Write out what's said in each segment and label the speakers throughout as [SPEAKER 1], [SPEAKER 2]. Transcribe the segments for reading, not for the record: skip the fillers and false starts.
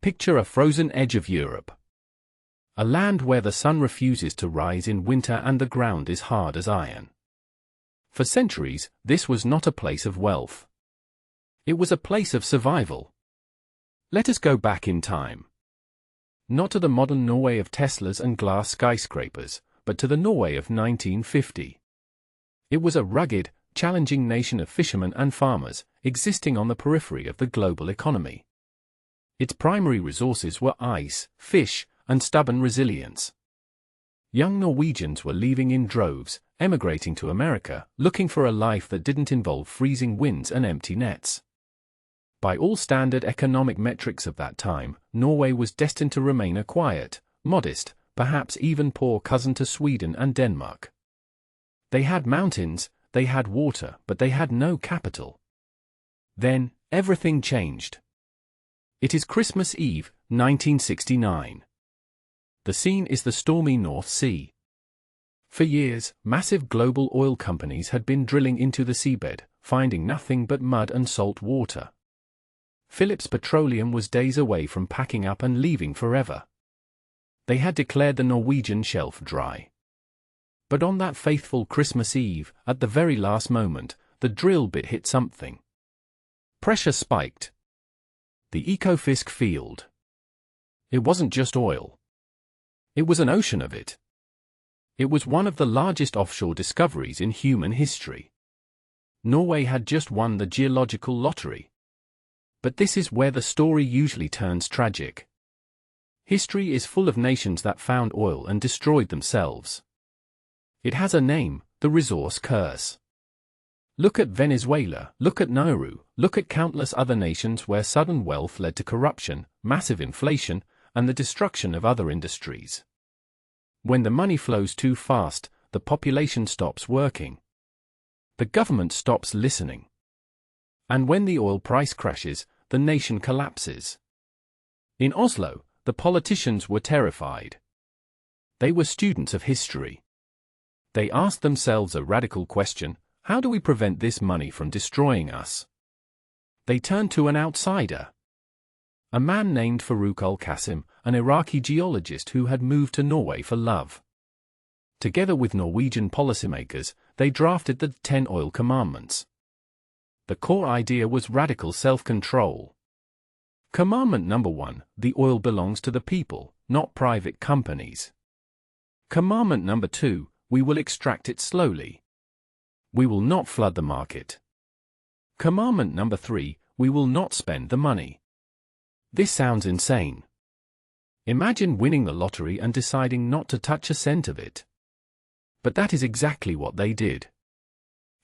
[SPEAKER 1] Picture a frozen edge of Europe. A land where the sun refuses to rise in winter and the ground is hard as iron. For centuries, this was not a place of wealth. It was a place of survival. Let us go back in time. Not to the modern Norway of Teslas and glass skyscrapers, but to the Norway of 1950. It was a rugged, challenging nation of fishermen and farmers, existing on the periphery of the global economy. Its primary resources were ice, fish, and stubborn resilience. Young Norwegians were leaving in droves, emigrating to America, looking for a life that didn't involve freezing winds and empty nets. By all standard economic metrics of that time, Norway was destined to remain a quiet, modest, perhaps even poor cousin to Sweden and Denmark. They had mountains, they had water, but they had no capital. Then, everything changed. It is Christmas Eve, 1969. The scene is the stormy North Sea. For years, massive global oil companies had been drilling into the seabed, finding nothing but mud and salt water. Phillips Petroleum was days away from packing up and leaving forever. They had declared the Norwegian shelf dry. But on that faithful Christmas Eve, at the very last moment, the drill bit hit something. Pressure spiked. The Ekofisk field. It wasn't just oil. It was an ocean of it. It was one of the largest offshore discoveries in human history. Norway had just won the geological lottery. But this is where the story usually turns tragic. History is full of nations that found oil and destroyed themselves. It has a name, the resource curse. Look at Venezuela, look at Nauru, look at countless other nations where sudden wealth led to corruption, massive inflation, and the destruction of other industries. When the money flows too fast, the population stops working. The government stops listening. And when the oil price crashes, the nation collapses. In Oslo, the politicians were terrified. They were students of history. They asked themselves a radical question: how do we prevent this money from destroying us? They turned to an outsider. A man named Farouk al-Qasim, an Iraqi geologist who had moved to Norway for love. Together with Norwegian policymakers, they drafted the 10 Oil Commandments. The core idea was radical self-control. Commandment number 1, the oil belongs to the people, not private companies. Commandment number 2, we will extract it slowly. We will not flood the market. Commandment number 3, we will not spend the money. This sounds insane. Imagine winning the lottery and deciding not to touch a cent of it. But that is exactly what they did.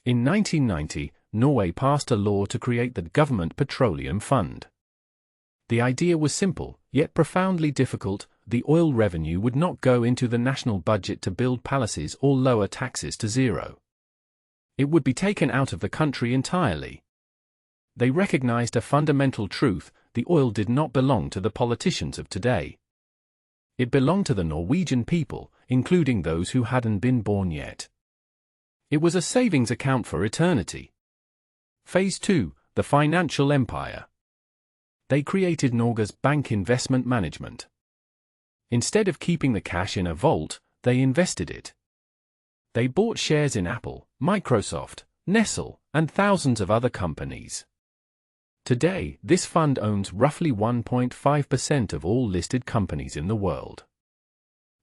[SPEAKER 1] In 1990, Norway passed a law to create the Government Petroleum Fund. The idea was simple, yet profoundly difficult. The oil revenue would not go into the national budget to build palaces or lower taxes to zero. It would be taken out of the country entirely. They recognized a fundamental truth: the oil did not belong to the politicians of today. It belonged to the Norwegian people, including those who hadn't been born yet. It was a savings account for eternity. Phase 2, the financial empire. They created Norge's Bank Investment Management. Instead of keeping the cash in a vault, they invested it. They bought shares in Apple, Microsoft, Nestle, and thousands of other companies. Today, this fund owns roughly 1.5% of all listed companies in the world.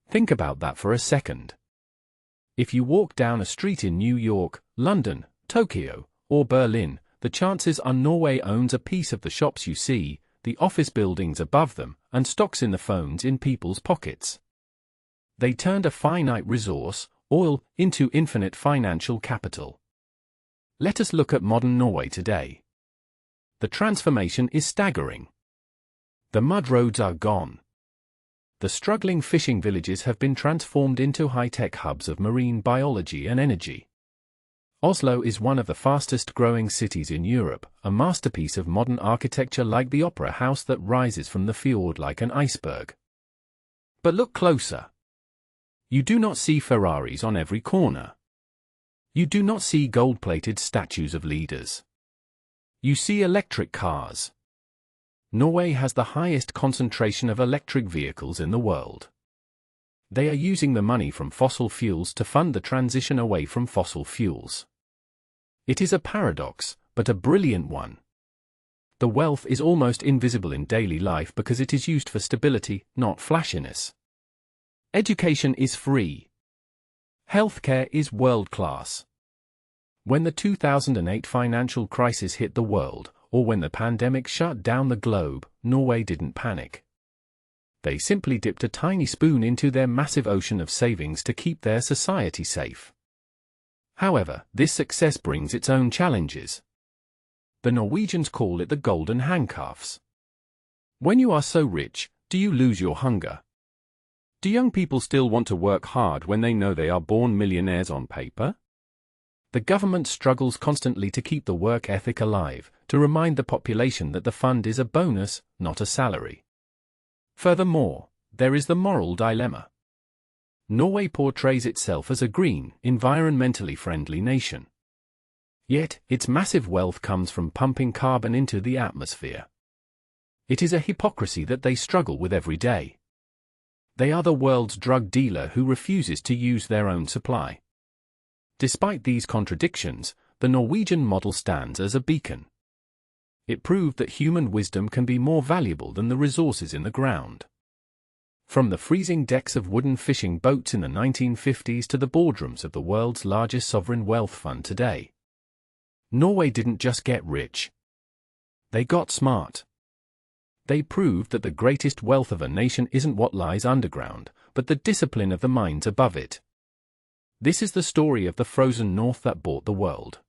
[SPEAKER 1] Think about that for a second. If you walk down a street in New York, London, Tokyo, or Berlin, the chances are Norway owns a piece of the shops you see, the office buildings above them, and stocks in the phones in people's pockets. They turned a finite resource, oil, into infinite financial capital. Let us look at modern Norway today. The transformation is staggering. The mud roads are gone. The struggling fishing villages have been transformed into high-tech hubs of marine biology and energy. Oslo is one of the fastest-growing cities in Europe, a masterpiece of modern architecture like the opera house that rises from the fjord like an iceberg. But look closer. You do not see Ferraris on every corner. You do not see gold-plated statues of leaders. You see electric cars. Norway has the highest concentration of electric vehicles in the world. They are using the money from fossil fuels to fund the transition away from fossil fuels. It is a paradox, but a brilliant one. The wealth is almost invisible in daily life because it is used for stability, not flashiness. Education is free. Healthcare is world-class. When the 2008 financial crisis hit the world, or when the pandemic shut down the globe, Norway didn't panic. They simply dipped a tiny spoon into their massive ocean of savings to keep their society safe. However, this success brings its own challenges. The Norwegians call it the golden handcuffs. When you are so rich, do you lose your hunger? Do young people still want to work hard when they know they are born millionaires on paper? The government struggles constantly to keep the work ethic alive, to remind the population that the fund is a bonus, not a salary. Furthermore, there is the moral dilemma. Norway portrays itself as a green, environmentally friendly nation. Yet, its massive wealth comes from pumping carbon into the atmosphere. It is a hypocrisy that they struggle with every day. They are the world's drug dealer who refuses to use their own supply. Despite these contradictions, the Norwegian model stands as a beacon. It proved that human wisdom can be more valuable than the resources in the ground. From the freezing decks of wooden fishing boats in the 1950s to the boardrooms of the world's largest sovereign wealth fund today, Norway didn't just get rich. They got smart. They proved that the greatest wealth of a nation isn't what lies underground, but the discipline of the minds above it. This is the story of the frozen north that bought the world.